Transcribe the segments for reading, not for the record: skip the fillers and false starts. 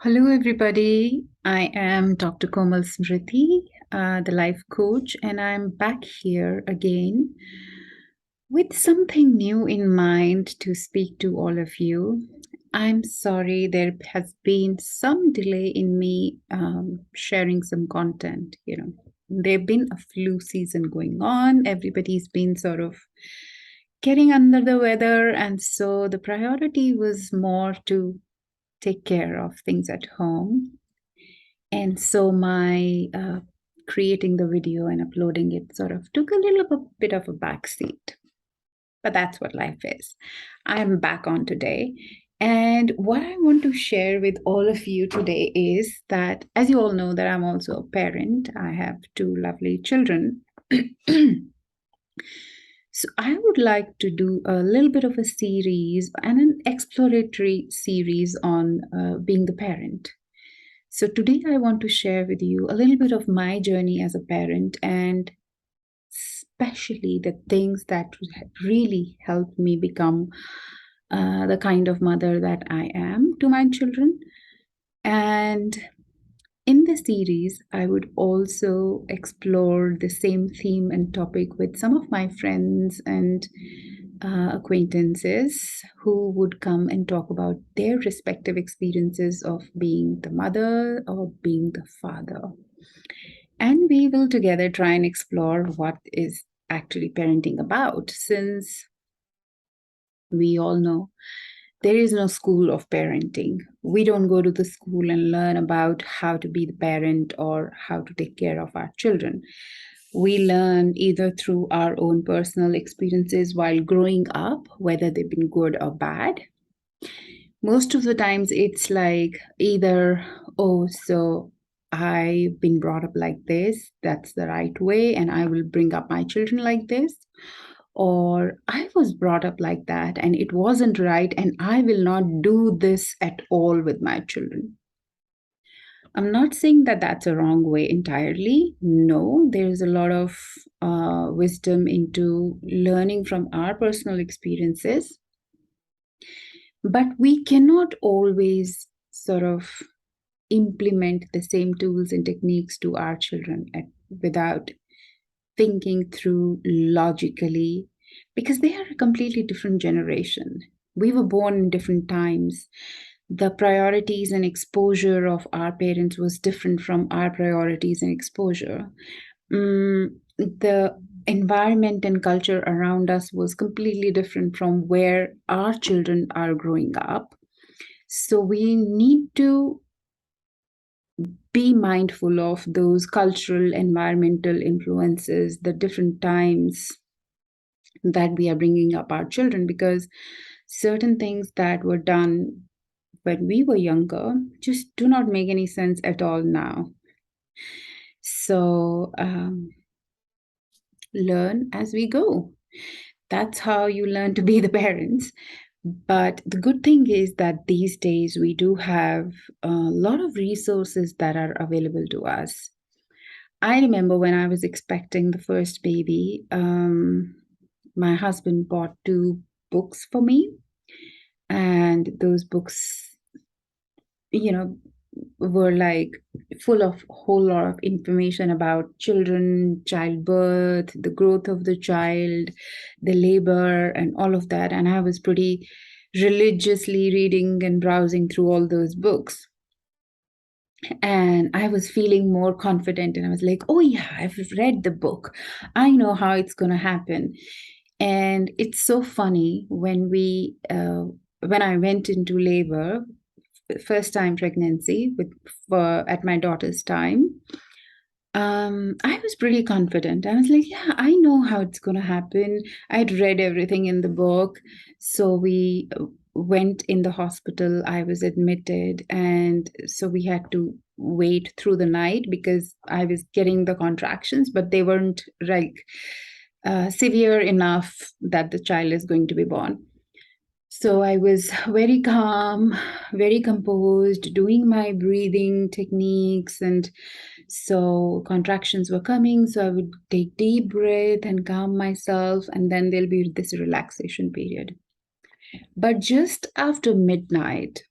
Hello, everybody. I am Dr. Komal Smriti, the life coach, and I'm back here again with something new in mind to speak to all of you. I'm sorry there has been some delay in me sharing some content. There've been a flu season going on. Everybody's been sort of getting under the weather, and so the priority was more to take care of things at home. And so my creating the video and uploading it sort of took a little bit of a backseat. But that's what life is. I'm back on today. And what I want to share with all of you today is that, as you all know, that I'm also a parent. I have two lovely children. So I would like to do a little bit of a series and an exploratory series on being the parent. So today I want to share with you a little bit of my journey as a parent, and especially the things that really helped me become the kind of mother that I am to my children. And in this series, I would also explore the same theme and topic with some of my friends and acquaintances who would come and talk about their respective experiences of being the mother or being the father. And we will together try and explore what is actually parenting about, since we all know there is no school of parenting. We don't go to the school and learn about how to be the parent or how to take care of our children. We learn either through our own personal experiences while growing up, whether they've been good or bad. Most of the times it's like either, oh, so I've been brought up like this, that's the right way, and I will bring up my children like this. Or I was brought up like that and it wasn't right, and I will not do this at all with my children. I'm not saying that that's a wrong way entirely. No, there's a lot of wisdom into learning from our personal experiences. But we cannot always sort of implement the same tools and techniques to our children without thinking through logically, because they are a completely different generation. We were born in different times. The priorities and exposure of our parents was different from our priorities and exposure. The environment and culture around us was completely different from where our children are growing up. So we need to be mindful of those cultural, environmental influences, the different times that we are bringing up our children, because certain things that were done when we were younger just do not make any sense at all now. So learn as we go. That's how you learn to be the parents. But the good thing is that these days we do have a lot of resources that are available to us. I remember when I was expecting the first baby, my husband bought two books for me. And those books, were like full of a whole lot of information about children, childbirth, the growth of the child, the labor, and all of that. And I was pretty religiously reading and browsing through all those books. And I was feeling more confident, and I was like, oh, yeah, I've read the book. I know how it's going to happen. And it's so funny when I went into labor, first time pregnancy at my daughter's time, I was pretty confident. I was like, yeah, I know how it's going to happen. I'd read everything in the book. So we went in the hospital. I was admitted. And so we had to wait through the night because I was getting the contractions, but they weren't like severe enough that the child is going to be born. So I was very calm, very composed, doing my breathing techniques. And so contractions were coming. So I would take deep breath and calm myself. And then there'll be this relaxation period. But just after midnight,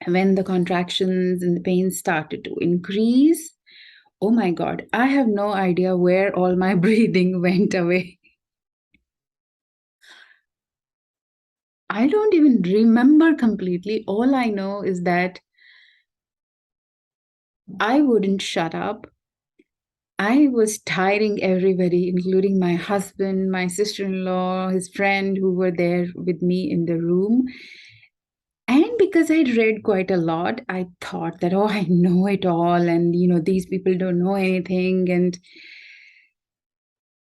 when the contractions and the pain started to increase, oh my God, I have no idea where all my breathing went away. I don't even remember completely. All I know is that I wouldn't shut up. I was tiring everybody, including my husband, my sister in law, his friend who were there with me in the room. And because I'd read quite a lot, I thought that, oh, I know it all. And, these people don't know anything. And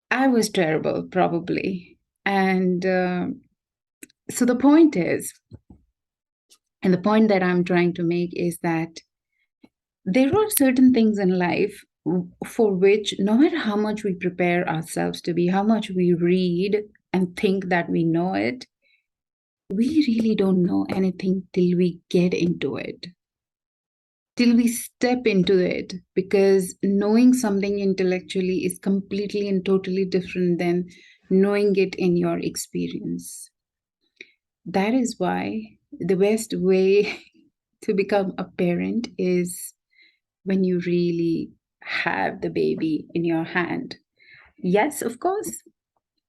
I was terrible, probably. And so the point is, and the point that I'm trying to make is that there are certain things in life for which, no matter how much we prepare ourselves to be, how much we read and think that we know it, we really don't know anything till we get into it, till we step into it, because knowing something intellectually is completely and totally different than knowing it in your experience. That is why the best way to become a parent is when you really have the baby in your hand. Yes, of course,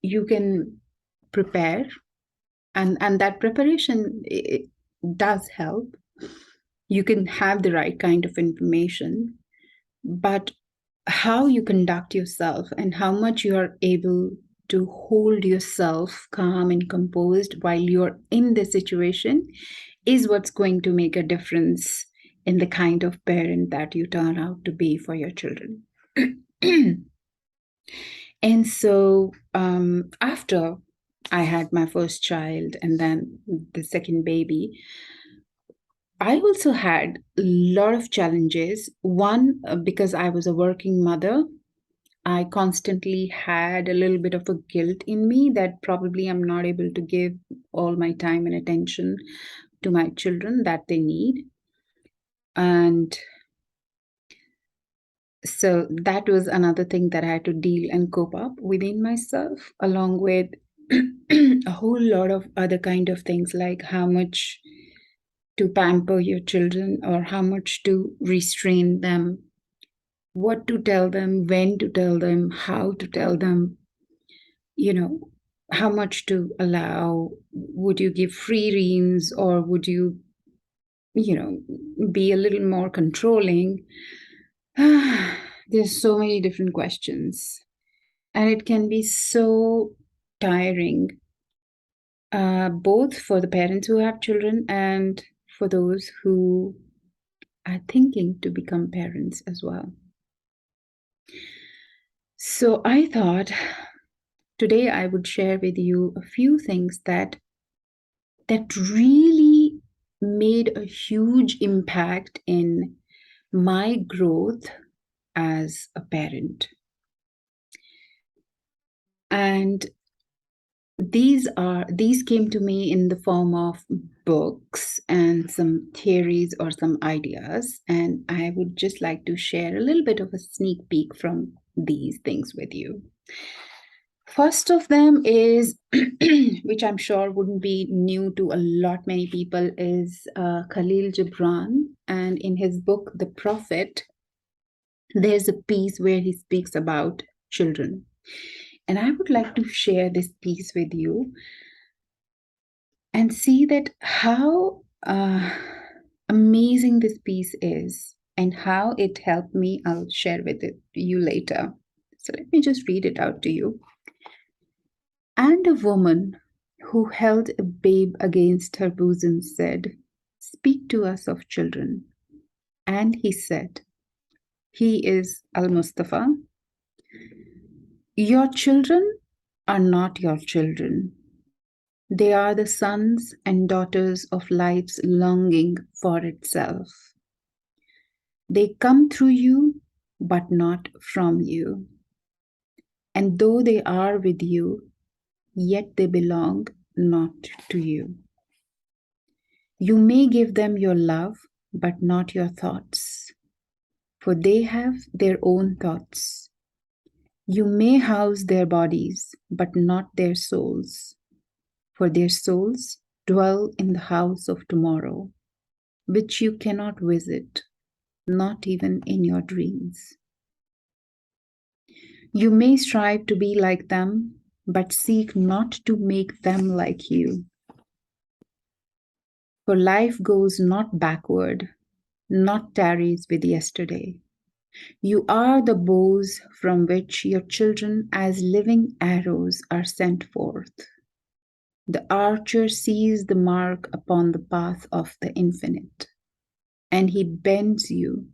you can prepare, and that preparation, it does help. You can have the right kind of information, but how you conduct yourself and how much you are able to hold yourself calm and composed while you're in the situation is what's going to make a difference in the kind of parent that you turn out to be for your children. And so after I had my first child and then the second baby, I also had a lot of challenges. One, because I was a working mother, I constantly had a little bit of a guilt in me that probably I'm not able to give all my time and attention to my children that they need. And so that was another thing that I had to deal and cope up within myself, along with a whole lot of other kind of things, like how much to pamper your children or how much to restrain them, what to tell them, when to tell them, how to tell them, how much to allow. Would you give free reins, or would you, be a little more controlling? There's so many different questions, and it can be so tiring, both for the parents who have children and for those who are thinking to become parents as well. So I thought today I would share with you a few things that really made a huge impact in my growth as a parent. And these came to me in the form of books and some theories or some ideas, and I would just like to share a little bit of a sneak peek from these things with you. First of them is, which I'm sure wouldn't be new to a lot many people, is Khalil Gibran. And in his book, The Prophet, there's a piece where he speaks about children. And I would like to share this piece with you and see that how amazing this piece is and how it helped me. I'll share with you later. So let me just read it out to you. And a woman who held a babe against her bosom said, "Speak to us of children." And he said, he is Al-Mustafa, "Your children are not your children. They are the sons and daughters of life's longing for itself. They come through you, but not from you. And though they are with you, yet they belong not to you. You may give them your love, but not your thoughts, for they have their own thoughts. You may house their bodies, but not their souls, for their souls dwell in the house of tomorrow. which you cannot visit, not even in your dreams. You may strive to be like them, but seek not to make them like you. For life goes not backward, not tarries with yesterday. You are the bows from which your children, as living arrows, are sent forth. The archer sees the mark upon the path of the infinite, and he bends you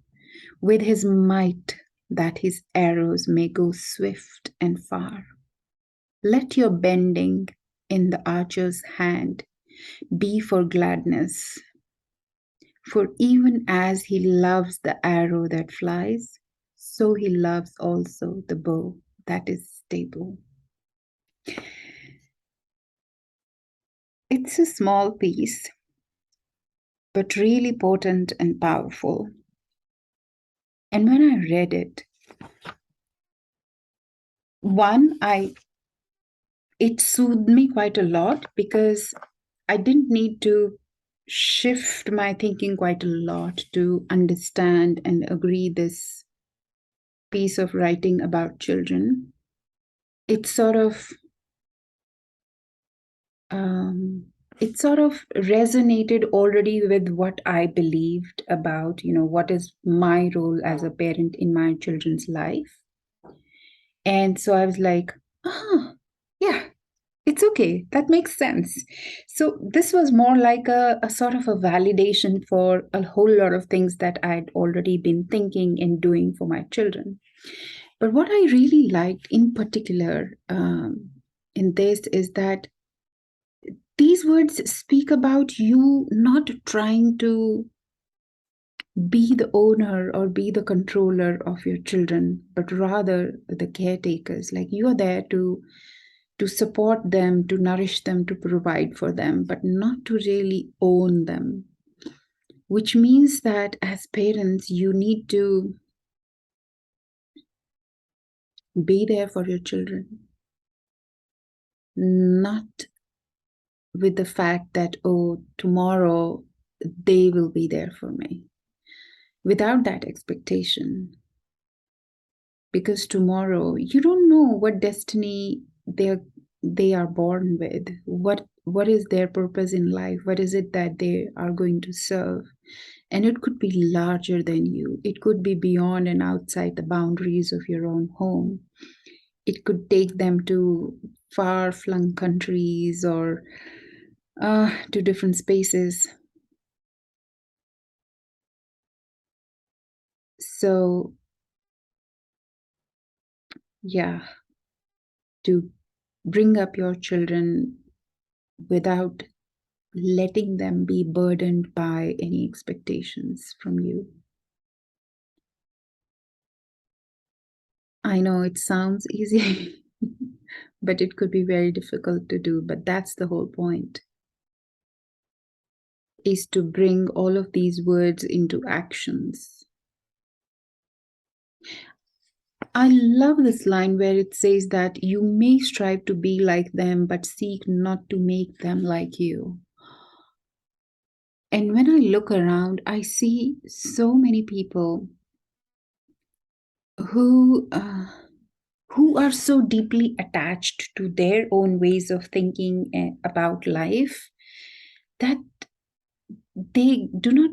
with his might that his arrows may go swift and far. Let your bending in the archer's hand be for gladness, for even as he loves the arrow that flies, so he loves also the bow that is stable. It's a small piece, but really potent and powerful. And when I read it, it soothed me quite a lot because I didn't need to shift my thinking quite a lot to understand and agree this piece of writing about children. It sort of resonated already with what I believed about, what is my role as a parent in my children's life. And so I was like, yeah, it's okay. That makes sense. So this was more like a sort of a validation for a whole lot of things that I'd already been thinking and doing for my children. But what I really liked in particular in this is that these words speak about you not trying to be the owner or be the controller of your children, but rather the caretakers. Like you are there to support them, to nourish them, to provide for them, but not to really own them. Which means that as parents, you need to be there for your children, not with the fact that, oh, tomorrow they will be there for me. Without that expectation. Because tomorrow you don't know what destiny they are born with. What is their purpose in life? What is it that they are going to serve? And it could be larger than you. It could be beyond and outside the boundaries of your own home. It could take them to far-flung countries or to different spaces. So, yeah, to bring up your children without letting them be burdened by any expectations from you. I know it sounds easy, but it could be very difficult to do. But that's the whole point, is to bring all of these words into actions. I love this line where it says that you may strive to be like them, but seek not to make them like you. And when I look around, I see so many people who are so deeply attached to their own ways of thinking about life that they do not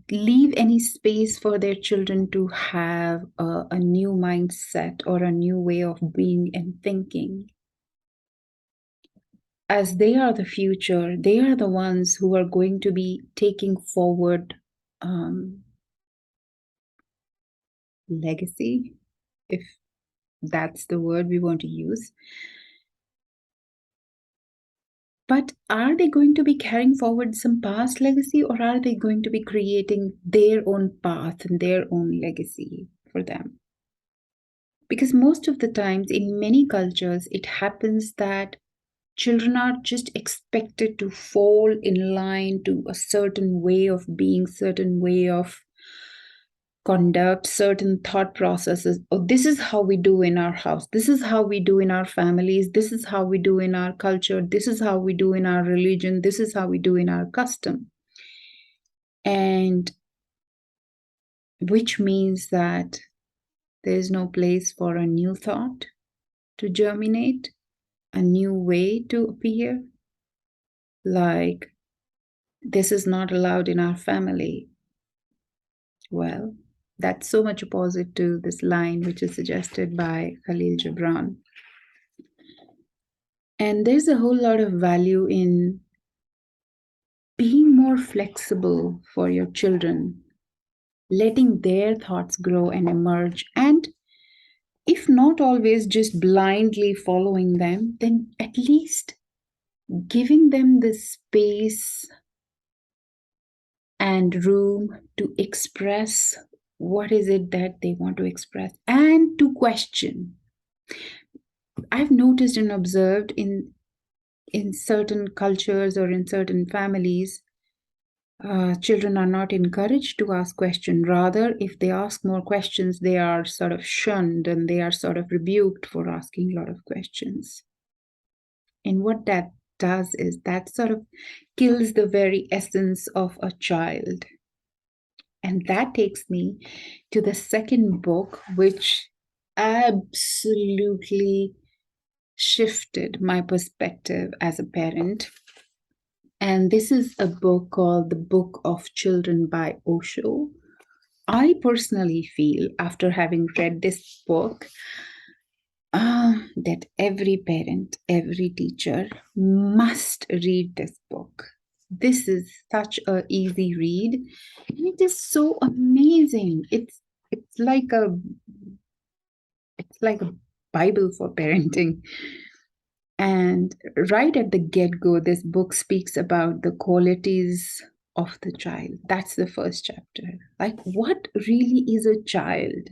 leave any space for their children to have a new mindset or a new way of being and thinking. As they are the future, they are the ones who are going to be taking forward legacy, if that's the word we want to use. But are they going to be carrying forward some past legacy, or are they going to be creating their own path and their own legacy for them? Because most of the times in many cultures, it happens that children are just expected to fall in line to a certain way of being, certain way of conduct, certain thought processes. Oh, this is how we do in our house. This is how we do in our families. This is how we do in our culture. This is how we do in our religion. This is how we do in our custom. and which means that there is no place for a new thought to germinate, a new way to appear. Like, this is not allowed in our family. Well, that's so much opposite to this line, which is suggested by Khalil Gibran. And there's a whole lot of value in being more flexible for your children, letting their thoughts grow and emerge, and if not always just blindly following them, then at least giving them the space and room to express what is it that they want to express and to question. I've noticed and observed in certain cultures or in certain families, children are not encouraged to ask questions. Rather, if they ask more questions, they are sort of shunned and they are sort of rebuked for asking a lot of questions. And what that does is that sort of kills the very essence of a child. And that takes me to the second book, which absolutely shifted my perspective as a parent. And this is a book called The Book of Children by Osho. I personally feel, after having read this book, that every parent, every teacher must read this book. This is such a easy read, and it is so amazing. It's like a Bible for parenting. And right at the get-go, this book speaks about the qualities of the child. That's the first chapter. Like, what really is a child?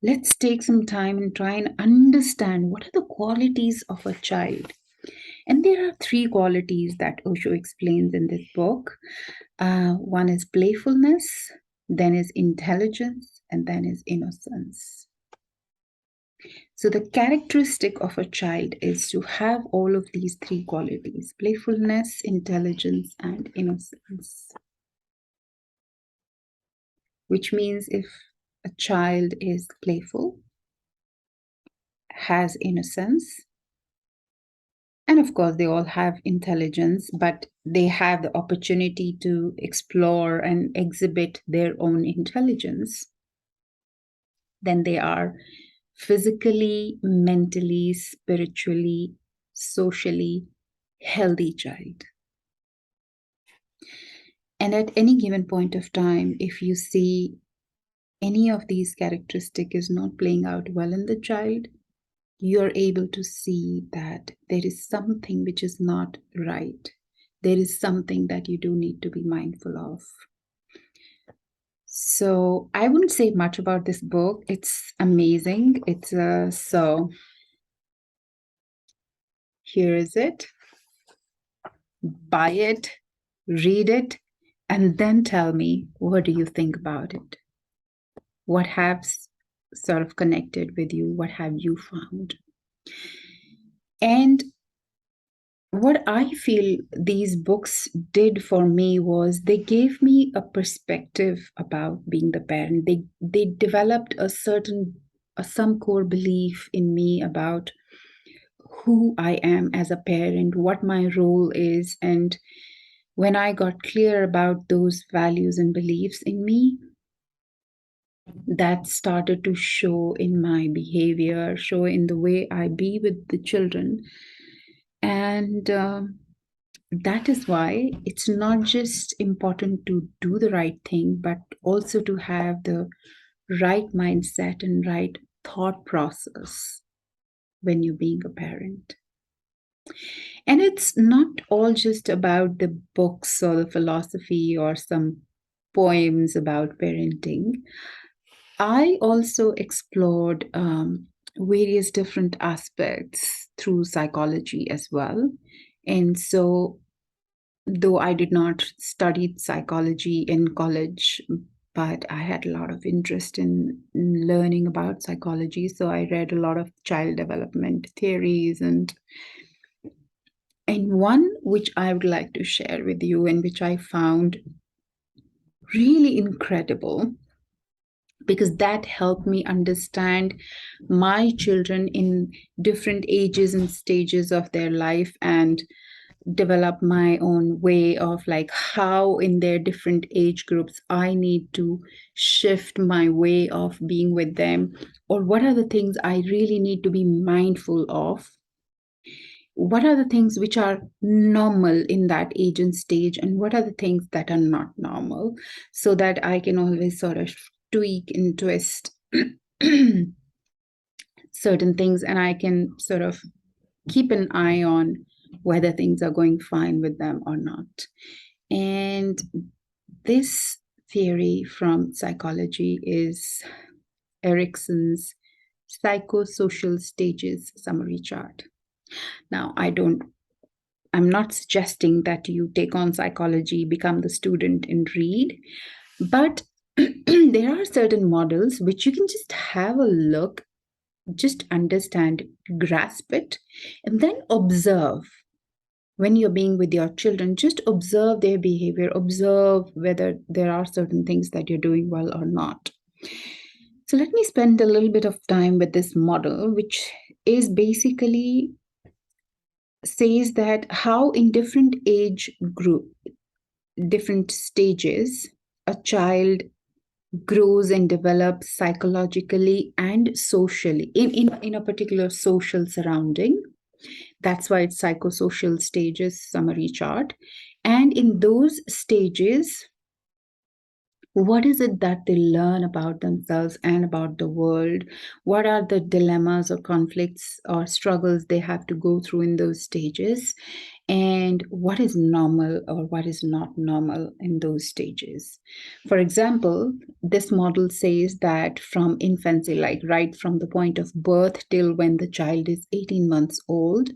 Let's take some time and try and understand what are the qualities of a child. And there are three qualities that Osho explains in this book. One is playfulness, then is intelligence, and then is innocence. So the characteristic of a child is to have all of these three qualities: playfulness, intelligence, and innocence. Which means if a child is playful, has innocence, and of course, they all have intelligence, but they have the opportunity to explore and exhibit their own intelligence, then they are physically, mentally, spiritually, socially healthy child. And at any given point of time, if you see any of these characteristics is not playing out well in the child, you're able to see that there is something which is not right. There is something that you do need to be mindful of. So I wouldn't say much about this book. It's amazing. So here is it. Buy it, read it, and then tell me, what do you think about it? What has sort of connected with you? What have you found? And what I feel these books did for me was they gave me a perspective about being the parent. They developed some core belief in me about who I am as a parent, what my role is. And when I got clear about those values and beliefs in me, that started to show in my behavior, show in the way I be with the children. And that is why it's not just important to do the right thing, but also to have the right mindset and right thought process when you're being a parent. And it's not all just about the books or the philosophy or some poems about parenting. I also explored various different aspects through psychology as well. And so, though I did not study psychology in college, but I had a lot of interest in learning about psychology. So I read a lot of child development theories, and one which I would like to share with you and which I found really incredible because that helped me understand my children in different ages and stages of their life and develop my own way of like how in their different age groups I need to shift my way of being with them, or what are the things I really need to be mindful of, what are the things which are normal in that age and stage, and what are the things that are not normal, so that I can always sort of tweak and twist certain things, and I can sort of keep an eye on whether things are going fine with them or not. And this theory from psychology is Erikson's psychosocial stages summary chart. Now, I'm not suggesting that you take on psychology, become the student, and read, but there are certain models which you can just have a look, just understand, grasp it, and then observe. When you're being with your children, just observe their behavior, observe whether there are certain things that you're doing well or not. So let me spend a little bit of time with this model, which is basically says that how in different age group, different stages, a child grows and develops psychologically and socially in a particular social surrounding. That's why it's psychosocial stages summary chart. And in those stages, what is it that they learn about themselves and about the world? What are the dilemmas or conflicts or struggles they have to go through in those stages? And what is normal or what is not normal in those stages? For example, this model says that from infancy, like right from the point of birth till when the child is 18 months old,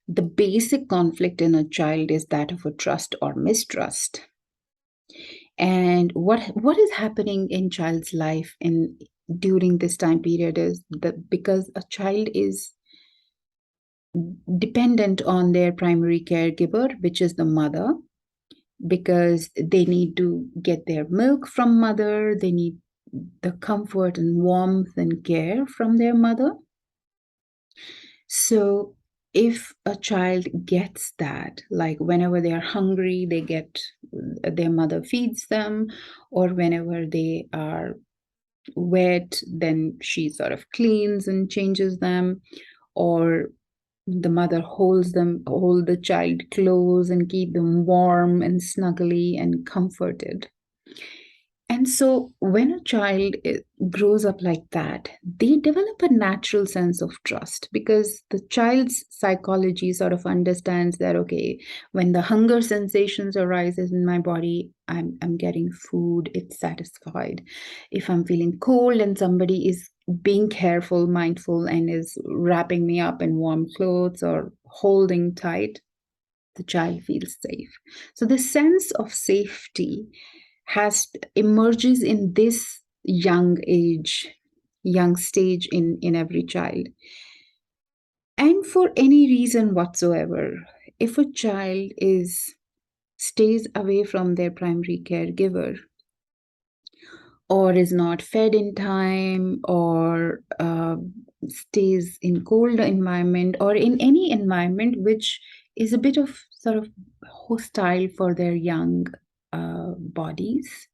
the basic conflict in a child is that of a trust or mistrust. And what is happening in child's life in during this time period is that because a child is dependent on their primary caregiver, which is the mother, because they need to get their milk from mother, they need the comfort and warmth and care from their mother. So if a child gets that, like whenever they are hungry, they get their mother feeds them, or whenever they are wet, then she sort of cleans and changes them, or the mother hold the child close and keep them warm and snuggly and comforted. And so when a child grows up like that, they develop a natural sense of trust because the child's psychology sort of understands that, okay, when the hunger sensations arises in my body, I'm getting food, it's satisfied. If I'm feeling cold and somebody is being careful, mindful, and is wrapping me up in warm clothes or holding tight, the child feels safe. So the sense of safety has emerges in this young stage in every child. And for any reason whatsoever, if a child is stays away from their primary caregiver, or is not fed in time, or stays in cold environment, or in any environment which is a bit of sort of hostile for their young bodies,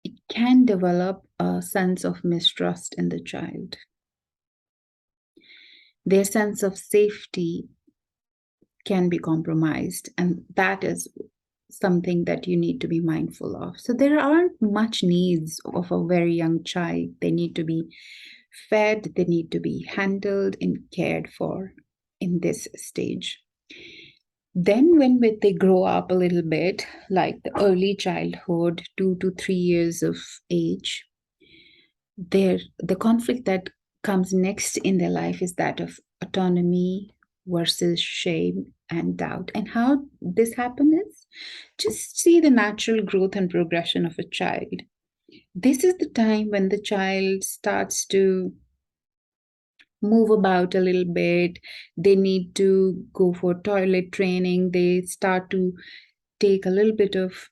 it can develop a sense of mistrust in the child. Their sense of safety can be compromised, and that is something that you need to be mindful of. So there aren't much needs of a very young child. They need to be fed, they need to be handled and cared for in this stage. Then when they grow up a little bit, like the early childhood, 2 to 3 years of age, the conflict that comes next in their life is that of autonomy versus shame and doubt. And how this happens is just see the natural growth and progression of a child. This is the time when the child starts to move about a little bit. They need to go for toilet training. They start to take a little bit of,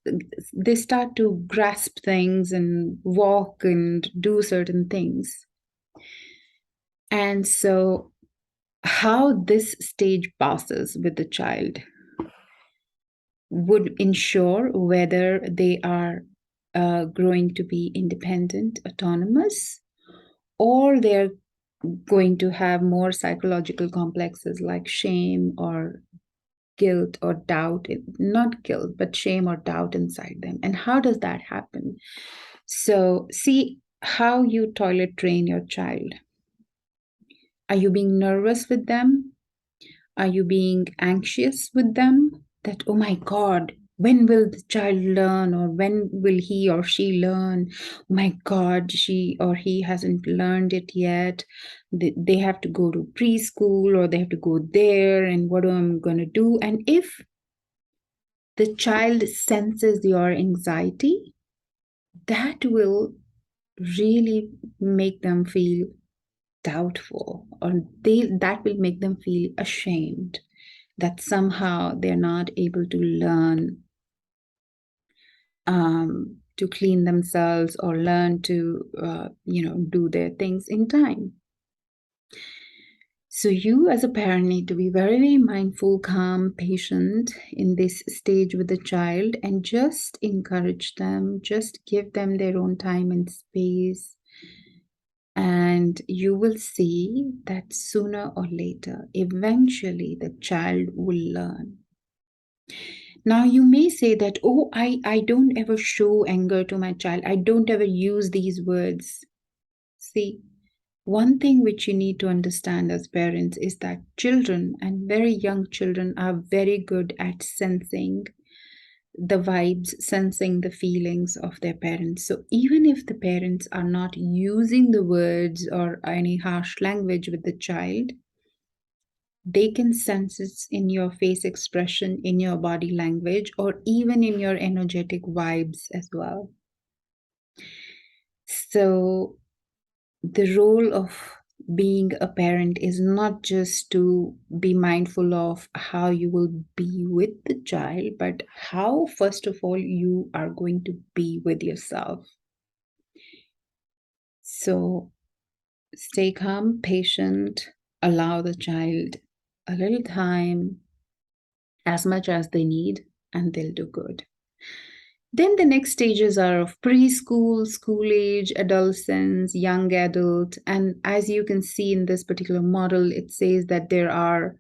they start to grasp things and walk and do certain things. And so, how this stage passes with the child would ensure whether they are growing to be independent, autonomous, or they're going to have more psychological complexes like shame or guilt or doubt, not guilt, but shame or doubt inside them. And how does that happen? So, see how you toilet train your child. Are you being nervous with them? Are you being anxious with them? That, oh my God, when will the child learn, or when will he or she learn? Oh my God, she or he hasn't learned it yet. They have to go to preschool, or they have to go there, and what am I going to do? And if the child senses your anxiety, that will really make them feel doubtful, or that will make them feel ashamed that somehow they're not able to learn to clean themselves or learn to do their things in time. So you as a parent need to be very, very mindful, calm, patient in this stage with the child, and just encourage them, just give them their own time and space. And you will see that sooner or later, eventually, the child will learn. Now, you may say that, oh, I don't ever show anger to my child. I don't ever use these words. See, one thing which you need to understand as parents is that children, and very young children, are very good at sensing the vibes, sensing the feelings of their parents. So even if the parents are not using the words or any harsh language with the child, they can sense it in your face expression, in your body language, or even in your energetic vibes as well. So the role of being a parent is not just to be mindful of how you will be with the child, but how, first of all, you are going to be with yourself. So stay calm, patient, allow the child a little time, as much as they need, and they'll do good. Then the next stages are of preschool, school age, adolescence, young adult. And as you can see in this particular model, it says that there are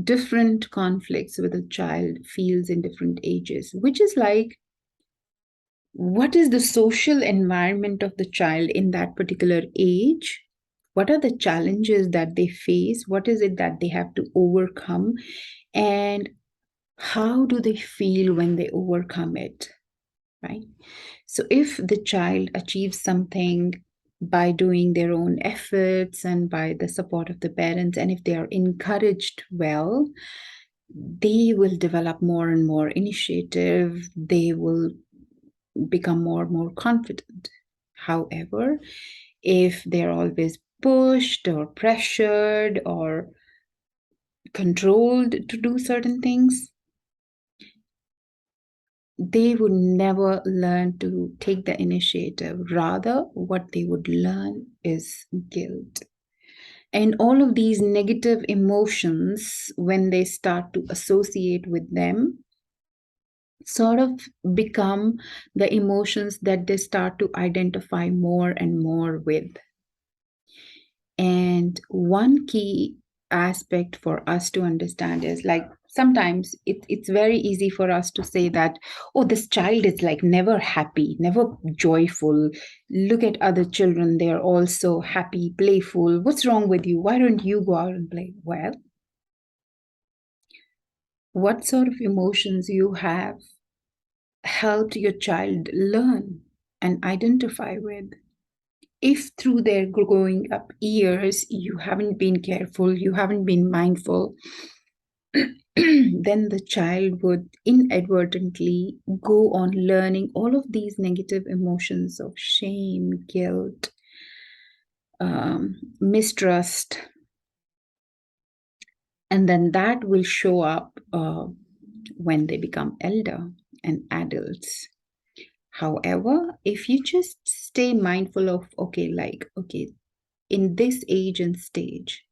different conflicts with a child feels in different ages, which is like, what is the social environment of the child in that particular age? What are the challenges that they face? What is it that they have to overcome? And how do they feel when they overcome it? Right? So if the child achieves something by doing their own efforts and by the support of the parents, and if they are encouraged well, they will develop more and more initiative. They will become more and more confident. However, if they're always pushed or pressured or controlled to do certain things, they would never learn to take the initiative. Rather, what they would learn is guilt. And all of these negative emotions, when they start to associate with them, sort of become the emotions that they start to identify more and more with. And one key aspect for us to understand is, like, sometimes it's very easy for us to say that, oh, this child is like never happy, never joyful. Look at other children, they're also happy, playful. What's wrong with you? Why don't you go out and play? Well, what sort of emotions you have helped your child learn and identify with? If through their growing up years you haven't been careful, you haven't been mindful, then the child would inadvertently go on learning all of these negative emotions of shame, guilt, mistrust, and then that will show up when they become elder and adults. However, if you just stay mindful of, okay, in this age and stage,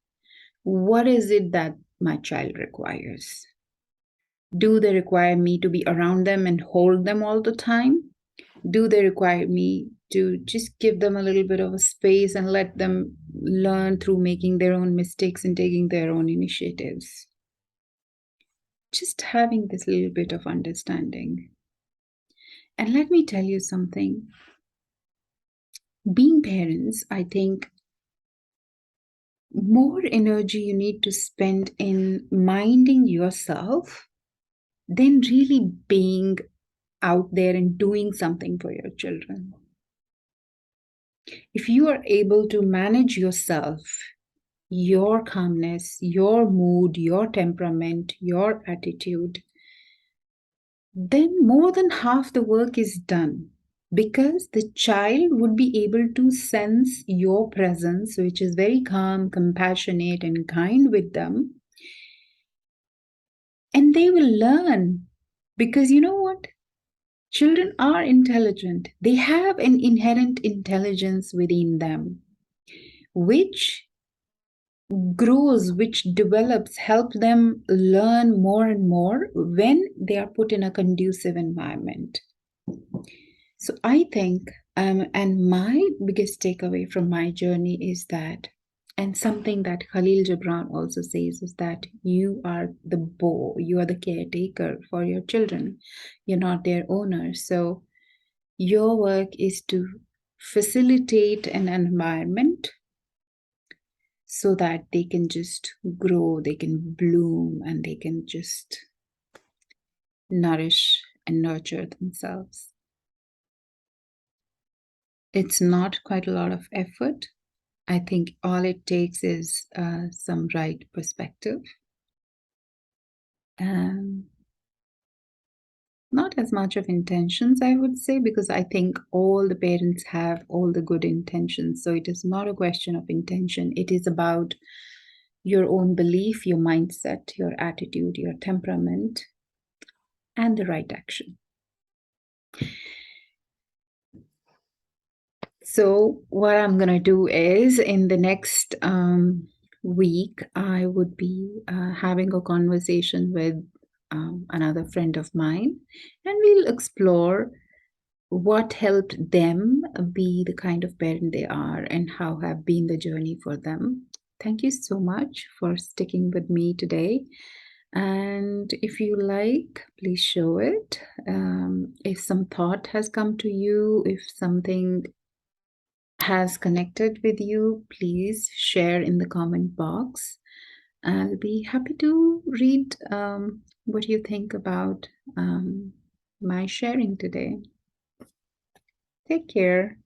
what is it that my child requires? Do they require me to be around them and hold them all the time? Do they require me to just give them a little bit of a space and let them learn through making their own mistakes and taking their own initiatives? Just having this little bit of understanding. And let me tell you something. Being parents, I think more energy you need to spend in minding yourself than really being out there and doing something for your children. If you are able to manage yourself, your calmness, your mood, your temperament, your attitude, then more than half the work is done, because the child would be able to sense your presence, which is very calm, compassionate, and kind with them. And they will learn, because you know what? Children are intelligent. They have an inherent intelligence within them, which grows, which develops, help them learn more and more when they are put in a conducive environment. So I think, and my biggest takeaway from my journey is that, and something that Khalil Gibran also says, is that you are the you are the caretaker for your children. You're not their owner. So your work is to facilitate an environment so that they can just grow, they can bloom, and they can just nourish and nurture themselves. It's not quite a lot of effort. I think all it takes is some right perspective. Not as much of intentions, I would say, because I think all the parents have all the good intentions. So it is not a question of intention. It is about your own belief, your mindset, your attitude, your temperament, and the right action. So what I'm going to do is, in the next week, I would be having a conversation with another friend of mine, and we'll explore what helped them be the kind of parent they are and how have been the journey for them. Thank you so much for sticking with me today. And if you like, please show it. If some thought has come to you, if something has connected with you, please share in the comment box. I'll be happy to read what you think about my sharing today. Take care.